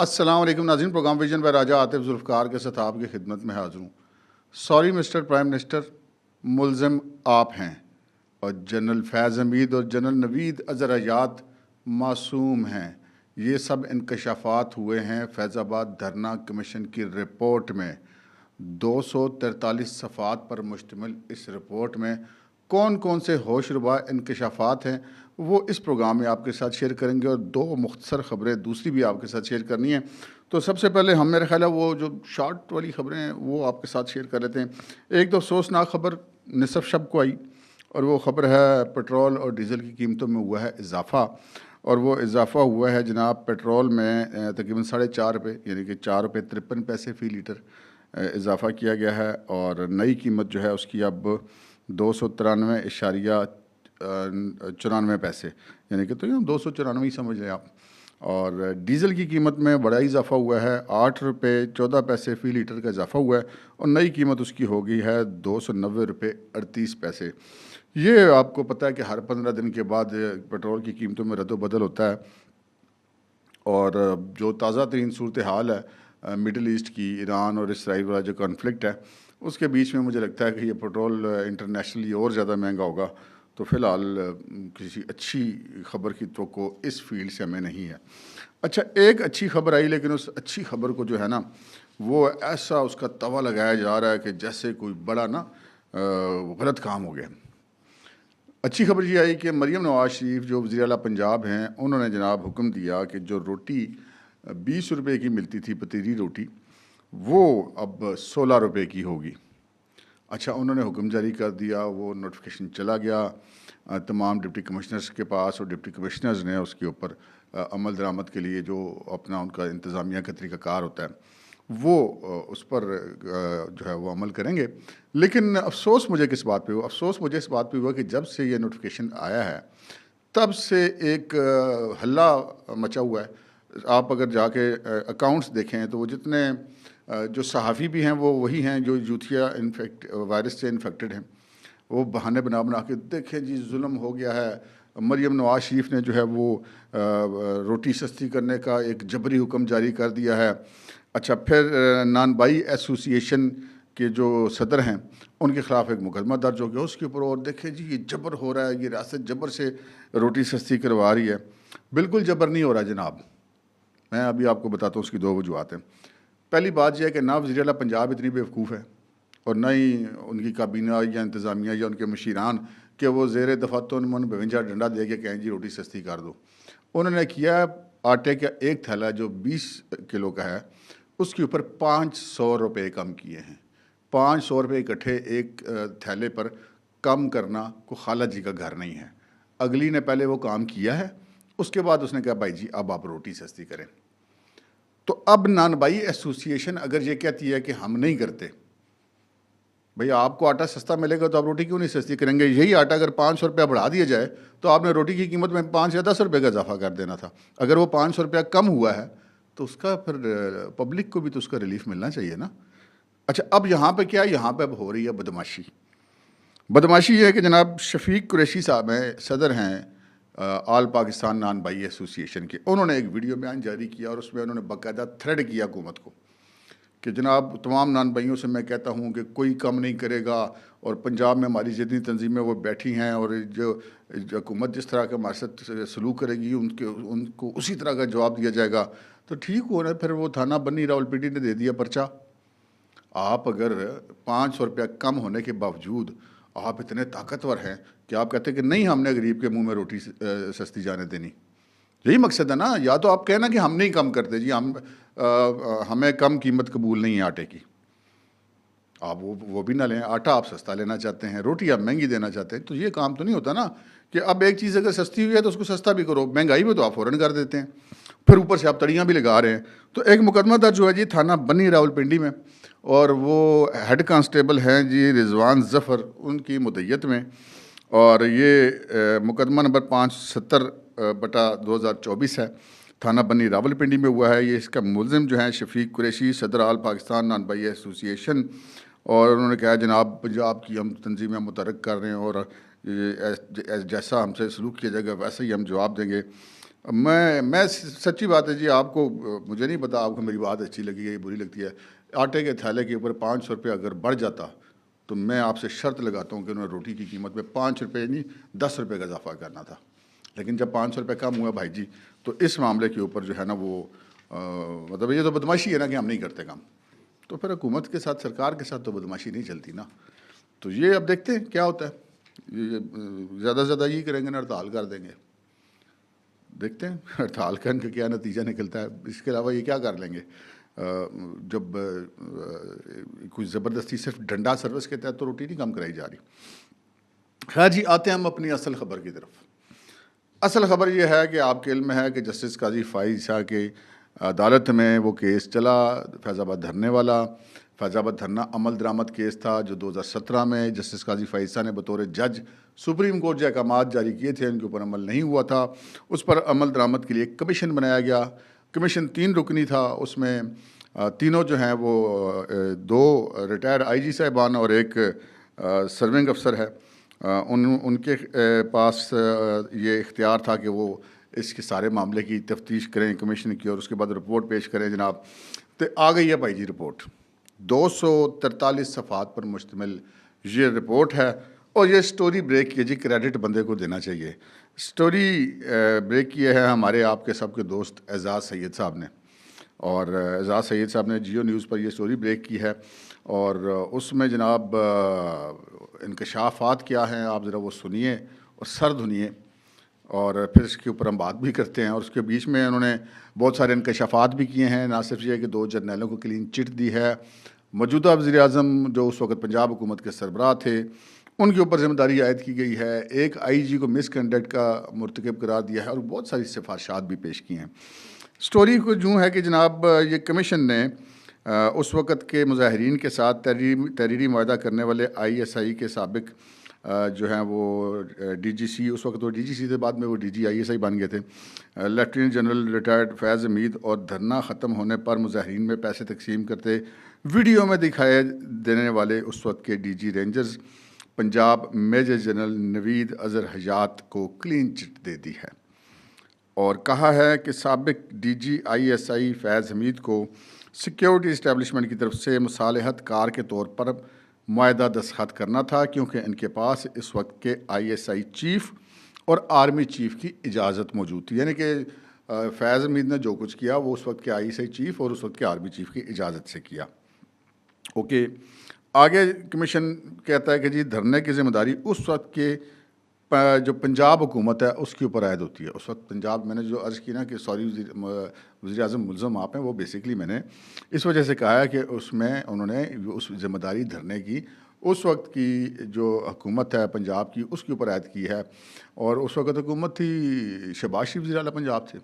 अस्सलाम वालेकुम नाज़रीन, प्रोग्राम विजन बाय राजा आतिफ जुल्फ़कार के साथ आपकी खिदमत में हाज़िर हूँ। सॉरी मिस्टर प्राइम मिनिस्टर, मुल्ज़िम आप हैं और जनरल फैज़ हमीद और जनरल नवीद अज़हर हयात मासूम हैं। ये सब इंकशाफात हुए हैं फैज़ाबाद धरना कमीशन की रिपोर्ट में। 243 सफ़ात पर मुश्तमिल इस रिपोर्ट में कौन कौन से होशरुबा इंकशाफात हैं वो इस प्रोग्राम में आपके साथ शेयर करेंगे और दो मुख्तसर ख़बरें दूसरी भी आपके साथ शेयर करनी है। तो सबसे पहले हम मेरा ख्याल है वो जो शॉर्ट वाली ख़बरें हैं वो आपके साथ शेयर कर लेते हैं। एक तो अफसोसनाक ख़बर निसफ शब को आई और वो ख़बर है पेट्रोल और डीज़ल की कीमतों में हुआ है इजाफ़ा। और वो इजाफ़ा हुआ है जनाब पेट्रोल में तकरीबन 4.5 रुपये यानी कि 4 रुपये 53 पैसे फ़ी लीटर इजाफ़ा किया गया है और नई कीमत जो है उसकी अब 293.94 यानी कि तो ये 294 ही समझ लें आप। और डीज़ल की कीमत में बड़ा इजाफा हुआ है, 8 रुपये 14 पैसे फ़ी लीटर का इजाफा हुआ है और नई कीमत उसकी हो गई है 290 रुपये 38 पैसे। ये आपको पता है कि हर 15 दिन के बाद पेट्रोल की कीमतों में रद्द-बदल होता है। और जो ताज़ा तरीन सूरत हाल है मिडल ईस्ट की, ईरान और इसराइल वाला जो कॉन्फ्लिक्ट है उसके बीच में मुझे लगता है कि ये पेट्रोल इंटरनेशनली और ज़्यादा महंगा होगा। तो फ़िलहाल किसी अच्छी ख़बर की तवक्को इस फील्ड से हमें नहीं है। अच्छा, एक अच्छी ख़बर आई लेकिन उस अच्छी ख़बर को जो है ना वो ऐसा उसका तवा लगाया जा रहा है कि जैसे कोई बड़ा ना गलत काम हो गया। अच्छी खबर ये आई कि मरीम नवाज़ शरीफ जो वज़ीर आला पंजाब हैं उन्होंने जनाब हुक्म दिया कि जो रोटी 20 रुपये की मिलती थी पतीली रोटी वो अब 16 रुपये की होगी। अच्छा, उन्होंने हुक्म जारी कर दिया, वो नोटिफिकेशन चला गया तमाम डिप्टी कमिश्नर्स के पास और डिप्टी कमिश्नर्स ने उसके ऊपर अमल दरामद के लिए जो अपना उनका इंतज़ामिया का तरीक़ाकार होता है वो उस पर जो है वो अमल करेंगे। लेकिन अफ़सोस मुझे किस बात पे हुआ? अफ़सोस मुझे इस बात पे हुआ कि जब से ये नोटिफिकेशन आया है तब से एक हल्ला मचा हुआ है। आप अगर जाके अकाउंट्स देखें तो वो जितने जो सहाफ़ी भी हैं वो वही हैं जो यूथिया वायरस से इन्फेक्टेड हैं। वो बहाने बना बना के देखें जी जुल्म हो गया है, मरीम नवाज़ शरीफ ने जो है वो रोटी सस्ती करने का एक जबरी हुक्म जारी कर दिया है। अच्छा, फिर नानबाई एसोसिएशन के जो सदर हैं उनके ख़िलाफ़ एक मुकदमा दर्ज हो गया उसके ऊपर, और देखें जी ये जबर हो रहा है, ये रियासत जबर से रोटी सस्ती करवा रही है। बिल्कुल जबर नहीं हो रहा जनाब। मैं अभी आपको बताता हूँ उसकी दो वजूहत हैं। पहली बात यह है कि ना वज़ीर आला पंजाब इतनी बेवकूफ़ है और ना ही उनकी काबीना या इंतज़ामिया या उनके मशीरान कि वो ज़ेर दफ़ा तो उन्होंने 52 डंडा दे के कहें जी रोटी सस्ती कर दो। उन्होंने किया आटे का एक थैला जो 20 किलो का है उसके ऊपर 500 रुपये कम किए हैं। 500 रुपये इकट्ठे एक थैले पर कम करना कोई खाला जी का घर नहीं है। अगली ने पहले वो काम किया है, उसके बाद उसने कहा भाई जी अब आप रोटी सस्ती करें। तो अब नानबाई एसोसिएशन अगर ये कहती है कि हम नहीं करते, भैया आपको आटा सस्ता मिलेगा तो आप रोटी क्यों नहीं सस्ती करेंगे? यही आटा अगर 500 रुपया बढ़ा दिया जाए तो आपने रोटी की कीमत में 5 या 10 रुपये का इजाफा कर देना था। अगर वो 500 रुपया कम हुआ है तो उसका फिर पब्लिक को भी तो उसका रिलीफ मिलना चाहिए ना। अच्छा, अब यहाँ पे क्या है? यहाँ पे अब हो रही है बदमाशी। बदमाशी ये है कि जनाब शफीक कुरैशी साहब हैं, सदर हैं आल पाकिस्तान नान बाई एसोसिएशन के। उन्होंने एक वीडियो बयान जारी किया और उसमें उन्होंने बाकायदा थ्रेड किया हुकूमत को कि जनाब तमाम नान भाइयों से मैं कहता हूँ कि कोई कम नहीं करेगा और पंजाब में हमारी जितनी तंजीमें वो बैठी हैं और जो हुकूमत जिस तरह के हमारे साथ सलूक करेगी उनको उसी तरह का जवाब दिया जाएगा। तो ठीक हो ना, फिर वो थाना बन्नी रावलपिंडी ने दे दिया पर्चा। आप अगर 500 रुपया कम होने के बावजूद आप इतने ताकतवर हैं कि आप कहते हैं कि नहीं हमने गरीब के मुंह में रोटी सस्ती जाने देनी। यही मकसद है ना। या तो आप कहना कि हम नहीं कम करते जी, हमें कम कीमत कबूल नहीं है आटे की, आप वो भी ना लें। आटा आप सस्ता लेना चाहते हैं, रोटी आप महंगी देना चाहते हैं, तो ये काम तो नहीं होता ना कि अब एक चीज़ अगर सस्ती हुई है तो उसको सस्ता भी करो। महंगाई में तो आप फ़ौरन कर देते हैं, फिर ऊपर से आप तड़ियाँ भी लगा रहे हैं। तो एक मुकदमा दर्ज हुआ जी थाना बन्नी रावलपिंडी में और वो हेड कांस्टेबल हैं जी रिजवान ज़फ़र, उनकी मुद्दत में। और ये मुकदमा नंबर 570/2024 है, थाना बन्नी रावलपिंडी में हुआ है। ये इसका मुलजिम जो है शफीक कुरैशी, सदर आल पाकिस्तान नान बाई एसोसिएशन। और उन्होंने कहा जनाब पंजाब की हम तंजीमें मुतरक कर रहे हैं और जैसा हमसे सलूक किया जाएगा वैसे ही हम जवाब देंगे। मैं सच्ची बात है जी, आपको मुझे नहीं पता आपको मेरी बात अच्छी लगी है या बुरी लगती है। आटे के थैले के ऊपर 500 रुपये अगर बढ़ जाता तो मैं आपसे शर्त लगाता हूँ कि उन्होंने रोटी की कीमत में 5 रुपये नहीं 10 रुपये का इजाफा करना था। लेकिन जब 500 रुपये कम हुआ भाई जी, तो इस मामले के ऊपर जो है ना वो मतलब ये तो बदमाशी है ना कि हम नहीं करते काम। तो फिर हुकूमत के साथ, सरकार के साथ तो बदमाशी नहीं चलती ना। तो ये अब देखते हैं क्या होता है। ये ज़्यादा से ज़्यादा ये करेंगे ना, हड़ताल कर देंगे। देखते हैं हड़ताल का इनका क्या नतीजा निकलता है। इसके अलावा ये क्या कर लेंगे। जब कुछ ज़बरदस्ती सिर्फ डंडा सर्विस के तहत तो रोटी नहीं कम कराई जा रही। खैर जी, आते हैं हम अपनी असल ख़बर की तरफ। असल ख़बर ये है कि आपके इल्म में है कि जस्टिस काजी फ़ाइज़ शाह के अदालत में वो केस चला, फैज़ाबाद धरने वाला। फैज़ाबाद धरना अमल दरामद केस था जो 2017 में जस्टिस काजी फ़ाइज़ शाह ने बतौर जज सुप्रीम कोर्ट जो अहकामात जारी किए थे उनके ऊपर अमल नहीं हुआ था। उस पर अमल दरामद के लिए एक कमीशन बनाया गया। कमीशन 3 रुकनी था। उसमें तीनों जो हैं वो 2 रिटायर्ड IG साहिबान और एक सर्विंग अफसर है। उनके पास ये इख्तियार था कि वो इसके सारे मामले की तफ्तीश करें कमीशन की और उसके बाद रिपोर्ट पेश करें जनाब। तो आ गई है भाई जी रिपोर्ट। 243 सफ़ात पर मुश्तमिल ये रिपोर्ट है और ये स्टोरी ब्रेक की जी, क्रेडिट बंदे को देना चाहिए। स्टोरी ब्रेक किए है हमारे आपके सबके दोस्त एजाज़ सैयद साहब ने। और एजाज़ सैयद साहब ने जियो न्यूज़ पर यह स्टोरी ब्रेक की है और उसमें जनाब इंकशाफात क्या हैं आप ज़रा वो सुनिए और सर धुनिए और फिर इसके ऊपर हम बात भी करते हैं। और उसके बीच में उन्होंने बहुत सारे इंकशाफात भी किए हैं। ना सिर्फ ये कि 2 जर्नैलों को क्लीन चिट दी है। मौजूदा वज़ीर-ए-आज़म जो उस वक़्त पंजाब हुकूमत के सरबराह थे उनके ऊपर ज़िम्मेदारी आयद की गई है। एक IG को मिसकंडक्ट का मुर्तकिब करार दिया है और बहुत सारी सिफारिशात भी पेश की हैं। स्टोरी को यूँ है कि जनाब ये कमीशन ने उस वक़्त के मुज़ाहिरीन के साथ तहरीरी मुआहदा करने वाले ISI के साबिक जो हैं वो DGC, उस वक्त वो DGC थे, बाद में वो DG ISI बन गए थे, लेफ्टिनेंट जनरल रिटायर्ड फैज़ हमीद और धरना ख़त्म होने पर मुज़ाहिरीन में पैसे तकसीम करते वीडियो में दिखाए देने वाले उस वक्त के DG rangers Punjab major general Naveed Azhar Hayat को क्लीन चिट दे दी है और कहा है कि साबिक DG ISI फैज़ हमीद को सिक्योरिटी इस्टेब्लिशमेंट की तरफ से मुसालहत कार के तौर पर मुआहदा दस्तखत करना था क्योंकि इनके पास इस वक्त के ISI चीफ़ और आर्मी चीफ़ की इजाज़त मौजूद थी। यानी कि फैज़ हमीद ने जो कुछ किया वो उस वक्त के ISI चीफ़ और उस वक्त के आर्मी चीफ़ की इजाज़त से किया। ओके, आगे कमीशन कहता है कि जी धरने की ज़िम्मेदारी उस वक्त के जो पंजाब हुकूमत है उसके ऊपर आयद होती है। उस वक्त पंजाब, मैंने जो अर्ज़ की ना कि सॉरी वज़ीर-ए-आज़म मुल्ज़म आप हैं, वो बेसिकली मैंने इस वजह से कहा है कि उसमें उन्होंने उस ज़िम्मेदारी धरने की उस वक्त की जो हुकूमत है पंजाब की उसके ऊपर आयद की है। और उस वक्त हुकूमत थी शहबाज शरीफ वज़ीर आला पंजाब थे।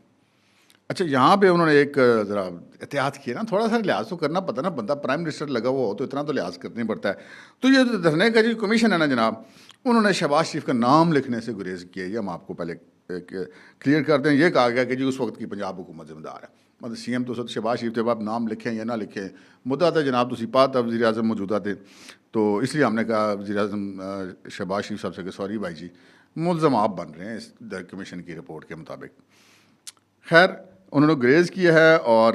अच्छा, यहाँ पे उन्होंने एक ज़रा एहतियात किया ना, थोड़ा सा लिहाज तो करना पड़ता ना, बंदा प्राइम मिनिस्टर लगा हुआ हो तो इतना तो लिहाज करना ही पड़ता है। तो ये धरने का जो कमीशन है ना जनाब, उन्होंने शहबाज शरीफ का नाम लिखने से गुरेज किया। ये हम आपको पहले क्लियर कर दें। ये कहा गया कि जी उस वक्त की पंजाब हुकूमत जिम्मेदार है, मतलब CM तो उस शहबाज शरीफ थे, आप नाम लिखें या ना लिखें मुद्दा था जनाब, तुसी पाता वज़ीर-ए-आज़म मौजूदा थे। तो इसलिए हमने कहा वज़ीर-ए-आज़म शहबाज शरीफ साहब से कि सॉरी भाई जी, मुल्ज़म आप बन रहे हैं इस कमीशन की रिपोर्ट के मुताबिक। खैर, उन्होंने ग्रेज़ किया है और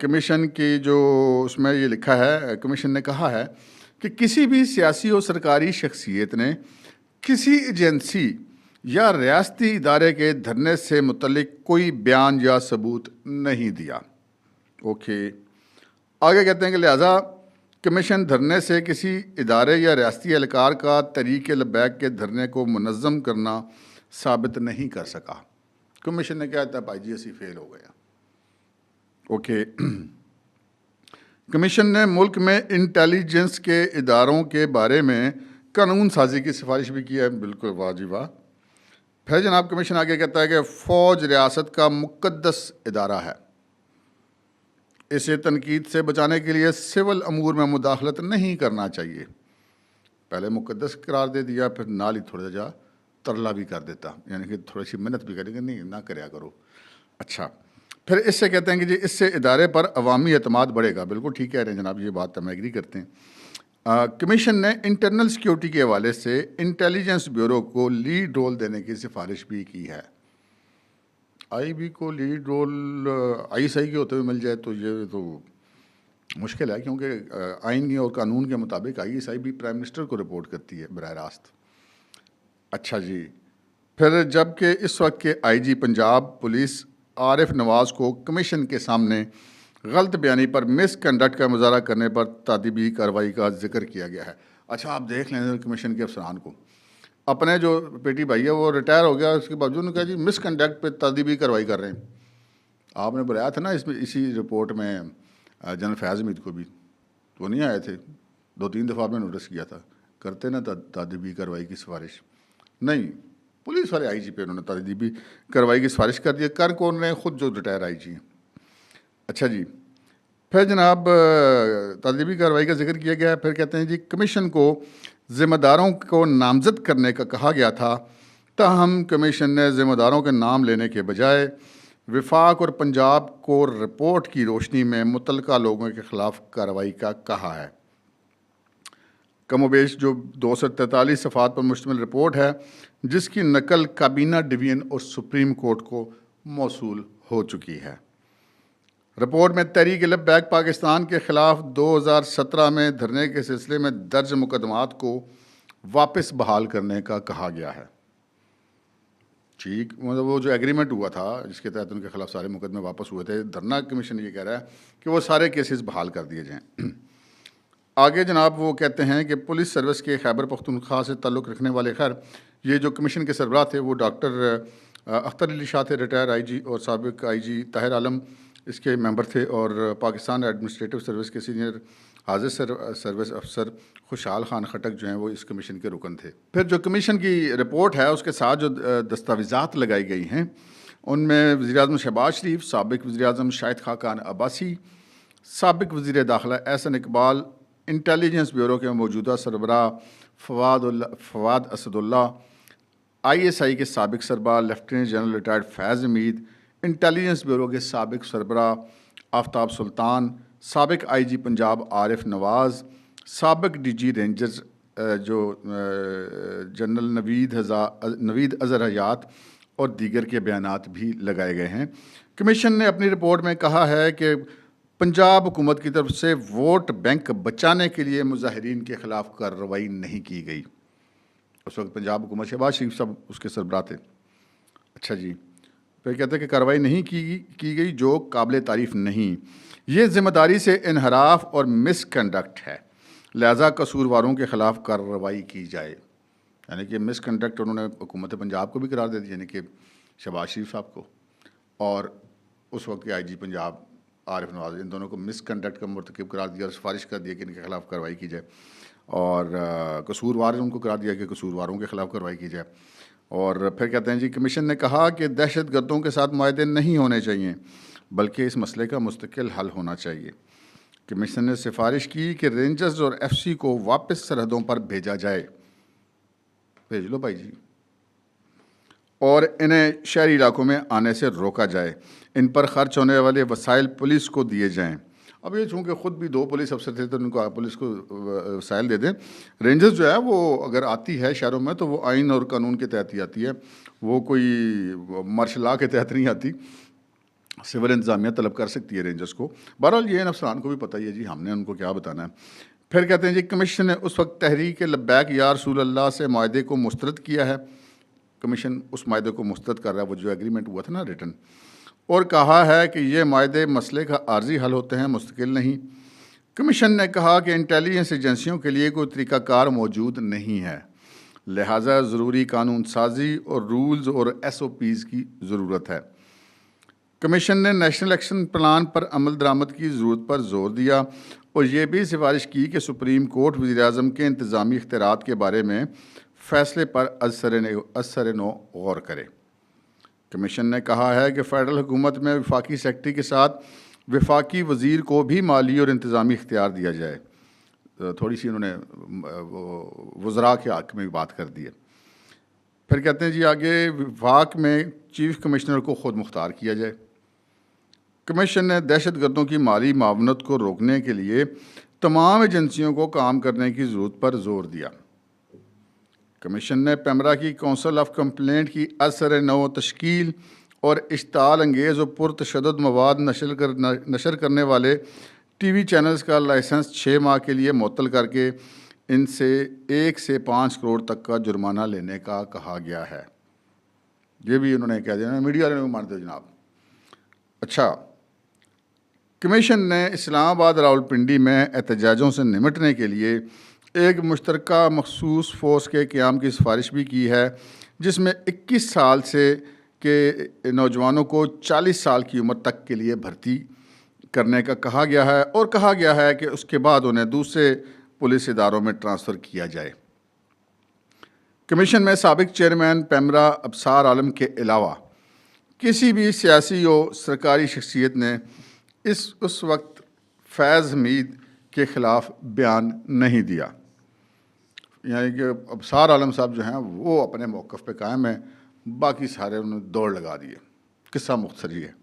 कमीशन की जो उसमें ये लिखा है, कमीशन ने कहा है कि किसी भी सियासी और सरकारी शख्सियत ने किसी एजेंसी या रियासती इदारे के धरने से मुतल्लिक कोई बयान या सबूत नहीं दिया। ओके, आगे कहते हैं कि लिहाजा कमीशन धरने से किसी इदारे या रियासती एहलकार का तहरीक लबैक के धरने को मुनज़्ज़म करना साबित नहीं कर सका। कमीशन ने क्या कहता है भाई जी असी फेल हो गया। ओके, कमीशन ने मुल्क में इंटेलिजेंस के इदारों के बारे में कानून साजी की सिफारिश भी की है। बिल्कुल वाह जी वाह। फिर जनाब कमीशन आगे कहता है कि फ़ौज रियासत का मुक़द्दस इदारा है, इसे तनकीद से बचाने के लिए सिविल अमूर में मुदाखलत नहीं करना चाहिए। पहले मुक़द्दस करार दे दिया, फिर नाल ही थोड़ा जा तरला भी कर देता, यानी कि थोड़ी सी मेहनत भी करेंगे, नहीं ना करया करो। अच्छा, फिर इससे कहते हैं कि जी इससे इदारे पर अवामी एतमाद बढ़ेगा। बिल्कुल ठीक कह रहे हैं जनाब, ये बात हम एग्री करते हैं। कमीशन ने इंटरनल सिक्योरिटी के हवाले से इंटेलिजेंस ब्यूरो को लीड रोल देने की सिफारिश भी की है। आईबी को लीड रोल आईएसआई के होते हुए मिल जाए तो ये तो मुश्किल है, क्योंकि आइन और कानून के मुताबिक आईएसआई भी प्राइम मिनिस्टर को रिपोर्ट करती है बराह रास्त। अच्छा जी, फिर जबकि इस वक्त के आईजी पंजाब पुलिस आरिफ नवाज़ को कमीशन के सामने गलत बयानी पर मिसकंडक्ट का मुजाहरा करने पर तादीबी कार्रवाई का जिक्र किया गया है। अच्छा, आप देख लें कमीशन के अफसरान को, अपने जो पेटी भाई है वो रिटायर हो गया, उसके बावजूद उन्होंने कहा जी मिसकंडक्ट पे तादीबी कार्रवाई कर रहे हैं। आपने बुलाया था ना इसमें, इसी रिपोर्ट में जनरल फैज़ हमीद को भी, तो वो नहीं आए थे। 2-3 दफ़ा आपने नोटिस किया था, करते ना तादीबी कार्रवाई की सिफारिश, नहीं पुलिस वाले आईजी पे उन्होंने तादीबी कार्रवाई की सिफारिश कर दी। कर कौन रहे? खुद जो रिटायर आईजी हैं। अच्छा जी, फिर जनाब तादीबी कार्रवाई का जिक्र किया गया है। फिर कहते हैं जी कमीशन को ज़िम्मेदारों को नामजद करने का कहा गया था, ताहम कमीशन ने ज़िम्मेदारों के नाम लेने के बजाय विफाक और पंजाब को रिपोर्ट की रोशनी में मुतलका लोगों के ख़िलाफ़ कार्रवाई का कहा है। कमोबेश जो 243 सफ़ात पर मुश्तमिल रिपोर्ट है, जिसकी नकल काबीना डिवीज़न और सुप्रीम कोर्ट को मौसूल हो चुकी है। रिपोर्ट में तहरीक लब्बैक पाकिस्तान के ख़िलाफ़ 2017 में धरने के सिलसिले में दर्ज मुकदमात को वापस बहाल करने का कहा गया है। ठीक, मतलब वो जो एग्रीमेंट हुआ था जिसके तहत उनके खिलाफ सारे मुकदमे वापस हुए थे, धरना कमीशन ये कह रहा है कि वो सारे केसेस बहाल कर दिए जाएं। आगे जनाब वो कहते हैं कि पुलिस सर्विस के खैबर पख्तूनख्वा से ताल्लुक़ रखने वाले, खैर ये जो कमीशन के सरबराह थे वो डॉक्टर अख्तर अली शाह थे, रिटायर आईजी, और साबिक आईजी ताहिर आलम इसके मेंबर थे, और पाकिस्तान एडमिनिस्ट्रेटिव सर्विस के सीनियर हाजिर सर्विस अफसर खुशहाल खान खटक जो हैं वो इस कमीशन के रुकन थे। फिर जो कमीशन की रिपोर्ट है उसके साथ जो दस्तावेज़ात लगाई गई हैं उनमें वज़ीर-ए-आज़म शहबाज शरीफ, साबिक वज़ीर-ए-आज़म शाहिद खाकान अब्बासी, साबिक वज़ीर दाखिला एहसन इकबाल, इंटेलिजेंस ब्यूरो के मौजूदा सरबराह फवाद असदुल्ला, ISI के साबिक सरबराह लेफ्टिनेंट जनरल रिटायर्ड फैज़ हमीद, इंटेलिजेंस ब्यूरो के साबिक सरबराह आफ्ताब सुल्तान, साबिक IG पंजाब आरिफ नवाज़, साबिक DG रेंजर्स जो जनरल नवीद अज़हर हयात और दीगर के बयानात भी लगाए गए हैं। कमीशन ने अपनी रिपोर्ट में कहा है कि पंजाब हुकूमत की तरफ से वोट बैंक बचाने के लिए मुजाहिरीन के ख़िलाफ़ कार्रवाई नहीं की गई। उस वक्त पंजाब हुकूमत शहबाज शरीफ साहब उसके सरबराह थे। अच्छा जी, फिर कहते हैं कि कार्रवाई नहीं की गई जो काबिल तारीफ़ नहीं, ये ज़िम्मेदारी से इनहराफ और मिसकंडक्ट है, लिहाजा कसूरवारों के ख़िलाफ़ कार्रवाई की जाए। यानी कि मिसकंडक्ट उन्होंने हुकूमत पंजाब को भी करार दे दी, यानी कि शहबाज शरीफ साहब को और उस वक्त के IG पंजाब आरिफ नवाज़, इन दोनों को मिसकंडक्ट का मुर्तकिब करार दिया और सिफारिश कर दिया कि इनके खिलाफ़ कार्रवाई की जाए, और कसूरवार उनको करार दिया कि कसूरवारों के ख़िलाफ़ कार्रवाई की जाए। और फिर कहते हैं जी कमीशन ने कहा कि दहशत गर्दों के साथ मुआहदे नहीं होने चाहिए, बल्कि इस मसले का मुस्तकिल हल होना चाहिए। कमीशन ने सिफारिश की कि रेंजर्स और FC को वापस सरहदों पर भेजा जाए, भेज लो भाई जी, और इन्हें शहरी इलाकों में आने से रोका जाए, इन पर खर्च होने वाले वसाइल पुलिस को दिए जाएं। अब ये चूँकि ख़ुद भी 2 पुलिस अफसर थे तो उनको पुलिस को वसाइल दे दें। रेंजर्स जो है वो अगर आती है शहरों में तो वो आइन और कानून के तहत ही आती है, वो कोई मार्शल लॉ के तहत नहीं आती। सिविल इंतज़ामिया तलब कर सकती है रेंजर्स को। बहरहाल ये अफसरान को भी पता ही है जी, हमने उनको क्या बताना है। फिर कहते हैं जी कमीशन ने उस वक्त तहरीक लब्बैक या रसूल अल्लाह से माहदे को मुस्तरद किया है। कमीशन उस माहदे को मुस्तरद कर रहा है, वो जो एग्रीमेंट हुआ था ना रिटर्न, और कहा है कि ये माहदे मसले का आर्जी हल होते हैं, मुस्तकिल नहीं। कमीशन ने कहा कि इंटेलिजेंस एजेंसियों के लिए कोई तरीक़ाकार मौजूद नहीं है, लिहाजा ज़रूरी कानून साजी और रूल्स और SOPs की ज़रूरत है। कमीशन ने नेशनल एक्शन प्लान पर अमल दरामद की ज़रूरत पर जोर दिया और ये भी सिफारिश की कि सुप्रीम कोर्ट वज़ीर-ए-आज़म के इंतज़ामी इख्तियारात के बारे में फ़ैसले पर असर नो गौर करे। कमीशन ने कहा है कि फ़ेडरल हुकूमत में वफाकी सेक्रेटरी के साथ वफाकी वज़ीर को भी माली और इंतज़ामी इख्तियार दिया जाए। थोड़ी सी उन्होंने वज़रा के हक़ में भी बात कर दी है। फिर कहते हैं जी आगे वफाक में चीफ़ कमिश्नर को ख़ुद मुख्तार किया जाए। कमीशन ने दहशत गर्दों की माली मावनत को रोकने के लिए तमाम एजेंसियों को काम करने की ज़रूरत पर जोर दिया। कमीशन ने पेमरा की काउंसिल ऑफ कंप्लेंट की असर नौ तश्कील और इश्ताल अंगेज़ और पुरतशद्दुद मवाद नशर करने वाले टीवी चैनल्स का लाइसेंस 6 माह के लिए मुअत्तल करके इनसे 1 से 5 करोड़ तक का जुर्माना लेने का कहा गया है। ये भी उन्होंने कह दिया, मीडिया वाले मानते जनाब। अच्छा, कमीशन ने इस्लामाबाद रावलपिंडी में एहतजाजों से निमटने के लिए एक मुश्तरका मखसूस फोर्स के क़याम की सिफारिश भी की है, जिसमें 21 साल से के नौजवानों को 40 साल की उम्र तक के लिए भर्ती करने का कहा गया है और कहा गया है कि उसके बाद उन्हें दूसरे पुलिस इदारों में ट्रांसफ़र किया जाए। कमीशन में साबिक चेयरमैन पैमरा अबसार आलम के अलावा किसी भी सियासी और सरकारी शख्सियत ने उस वक्त फैज़ हमीद के ख़िलाफ़ बयान नहीं दिया। यानी कि अबसार आलम साहब जो हैं वो अपने मौक़िफ़ पे कायम हैं, बाकी सारे उन्होंने दौड़ लगा दिए। किस्सा मुख्तसर ही है।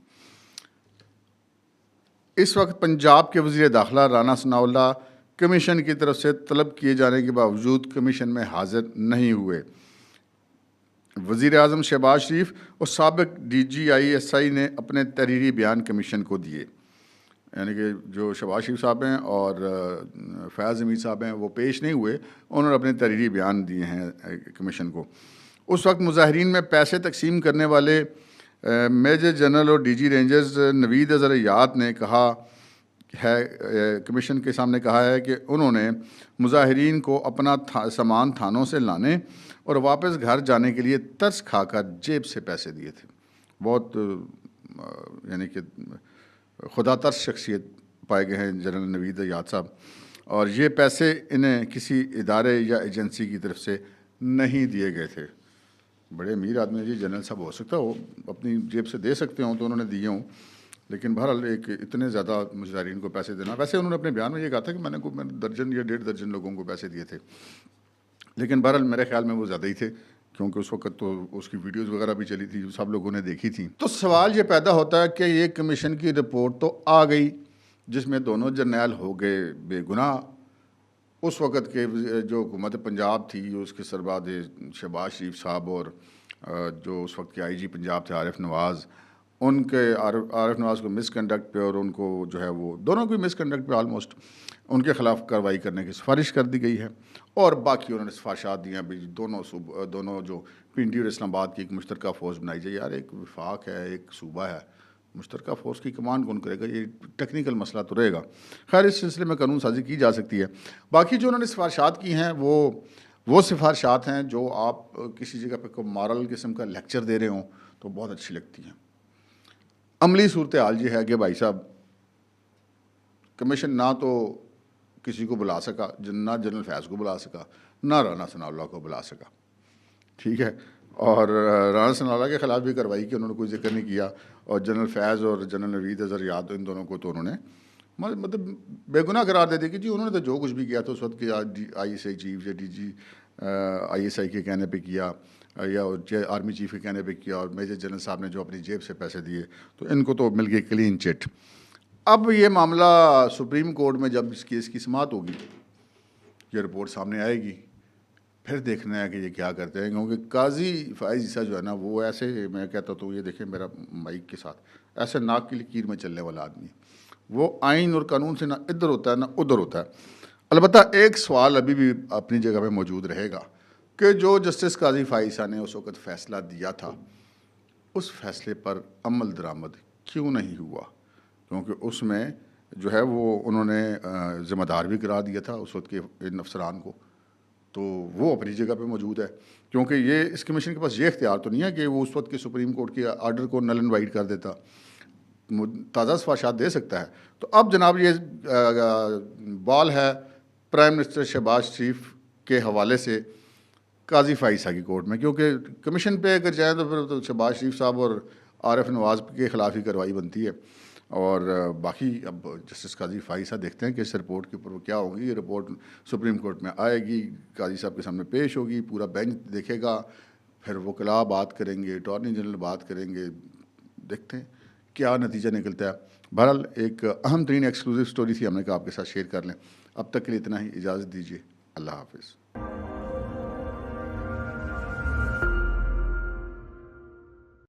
इस वक्त पंजाब के वज़ीर दाखिला राना सनाउल्लाह कमीशन की तरफ से तलब किए जाने के बावजूद कमीशन में हाज़िर नहीं हुए। वज़ीर आज़म शहबाज शरीफ और साबिक DGISI ने अपने तहरीरी बयान कमीशन को दिए। यानी कि जो शहबाज शरीफ साहब हैं और फैज़ हमीद साहब हैं वो पेश नहीं हुए, उन्होंने अपने तहरीरी बयान दिए हैं कमीशन को। उस वक्त मुज़ाहिरीन में पैसे तकसीम करने वाले मेजर जनरल और DG रेंजर्स नवीद अज़हर याद ने कहा है, कमीशन के सामने कहा है कि उन्होंने मुज़ाहिरीन को अपना सामान थानों से लाने और वापस घर जाने के लिए तरस खाकर जेब से पैसे दिए थे। बहुत यानी कि खुदा तरस शख्सियत पाए गए हैं जनरल नवीद याद साहब, और ये पैसे इन्हें किसी इदारे या एजेंसी की तरफ से नहीं दिए गए थे। बड़े अमीर आदमी है जी जनरल साहब, हो सकता हो अपनी जेब से दे सकते हों तो उन्होंने दिए हों, लेकिन बहरहाल एक इतने ज़्यादा मुजाहिरीन को पैसे देना। वैसे उन्होंने अपने बयान में ये कहा था कि मैंने दर्जन या 1.5 दर्जन लोगों को पैसे दिए थे, लेकिन बहरहाल मेरे ख्याल में वो ज़्यादा ही थे, क्योंकि उस वक्त तो उसकी वीडियोस वगैरह भी चली थी, सब लोगों ने देखी थी। तो सवाल ये पैदा होता है कि ये कमीशन की रिपोर्ट तो आ गई जिसमें दोनों जर्नैल हो गए बेगुनाह। उस वक़्त के जो हुकूमत पंजाब थी उसके सरबाद शहबाज शरीफ साहब और जो उस वक्त के IG पंजाब थे आरिफ नवाज़, उनके आरिफ नवाज़ को मिसकंडक्ट पे और उनको जो है वो दोनों को मिसकंडक्ट पे ऑलमोस्ट उनके ख़िलाफ़ कार्रवाई करने की सिफारिश कर दी गई है। और बाकी उन्होंने सिफारिशात दी हैं भी दोनों जो पिंडी और इस्लामाबाद की एक मुश्तरका फ़ोर्स बनाई जाए। यार एक वफाक है, एक सूबा है, मुश्तरका फ़ोर्स की कमान कौन करेगा? ये टेक्निकल मसला तो रहेगा। खैर इस सिलसिले में कानून साजी की जा सकती है। बाकी जो उन्होंने सिफारिशात की हैं वो सिफारिशात हैं जो आप किसी जगह पे कोई मॉरल किस्म का लेक्चर दे रहे हों तो बहुत अच्छी लगती हैं। अमली सूरत हाल ये है कि भाई साहब कमीशन ना तो किसी को बुला सका, ना जनरल फैज़ को बुला सका, ना राना सनाउल्लाह को बुला सका, ठीक है। और राना सनाउल्लाह के ख़िलाफ़ भी कार्रवाई की उन्होंने कोई जिक्र नहीं किया, और जनरल फैज़ और जनरल नवीद अज़हर याद इन दोनों को तो उन्होंने मतलब बेगुनाह करार दे दी कि जी उन्होंने तो जो कुछ भी किया था उस वक्त के ISI चीफ या DGISI के कहने पे किया या आर्मी चीफ के कहने पे किया, और मेजर जनरल साहब ने जो अपनी जेब से पैसे दिए तो इनको तो मिल गई क्लीन चिट। अब ये मामला सुप्रीम कोर्ट में जब इस केस की समाअत होगी, ये रिपोर्ट सामने आएगी, फिर देखना है कि ये क्या करते हैं, क्योंकि काजी फ़ाइज़ ईसा जो है ना वो ऐसे, मैं कहता तो ये देखें मेरा माइक के साथ, ऐसे नाक की लकीर में चलने वाला आदमी, वो आइन और कानून से ना इधर होता है ना उधर होता है। अलबत्ता एक सवाल अभी भी अपनी जगह पे मौजूद रहेगा कि जो जस्टिस काजी फ़ाइज़ ईसा ने उस वक़्त फ़ैसला दिया था, उस फैसले पर अमल दरामद क्यों नहीं हुआ? क्योंकि उसमें जो है वो उन्होंने ज़िम्मेदार भी करार दिया था उस वक्त के इन अफसरान को, तो वो अपनी जगह पे मौजूद है। क्योंकि ये इस कमीशन के पास ये इख्तियार तो नहीं है कि वो उस वक्त के सुप्रीम कोर्ट के आर्डर को नल एंड वाइड कर देता, ताज़ा सिफारिशात दे सकता है। तो अब जनाब ये बॉल है प्राइम मिनिस्टर शहबाज शरीफ के हवाले से काजी फ़ाइज़ ईसा की कोर्ट में, क्योंकि कमीशन पे अगर जाए तो फिर तो शहबाज शरीफ साहब और आरिफ नवाज़ के ख़िलाफ़ ही कार्रवाई बनती है। और बाकी अब जस्टिस काजी फ़ाइज़ ईसा देखते हैं कि इस रिपोर्ट के ऊपर क्या होगी। ये रिपोर्ट सुप्रीम कोर्ट में आएगी, काजी साहब के सामने पेश होगी, पूरा बेंच देखेगा, फिर वकला बात करेंगे, अटॉर्नी जनरल बात करेंगे, देखते हैं क्या नतीजा निकलता है। बहरहाल एक अहम तरीन एक्सक्लूसिव स्टोरी थी, हमने कहा आपके साथ शेयर कर लें। अब तक के लिए इतना ही, इजाज़त दीजिए, अल्लाह हाफ़िज़।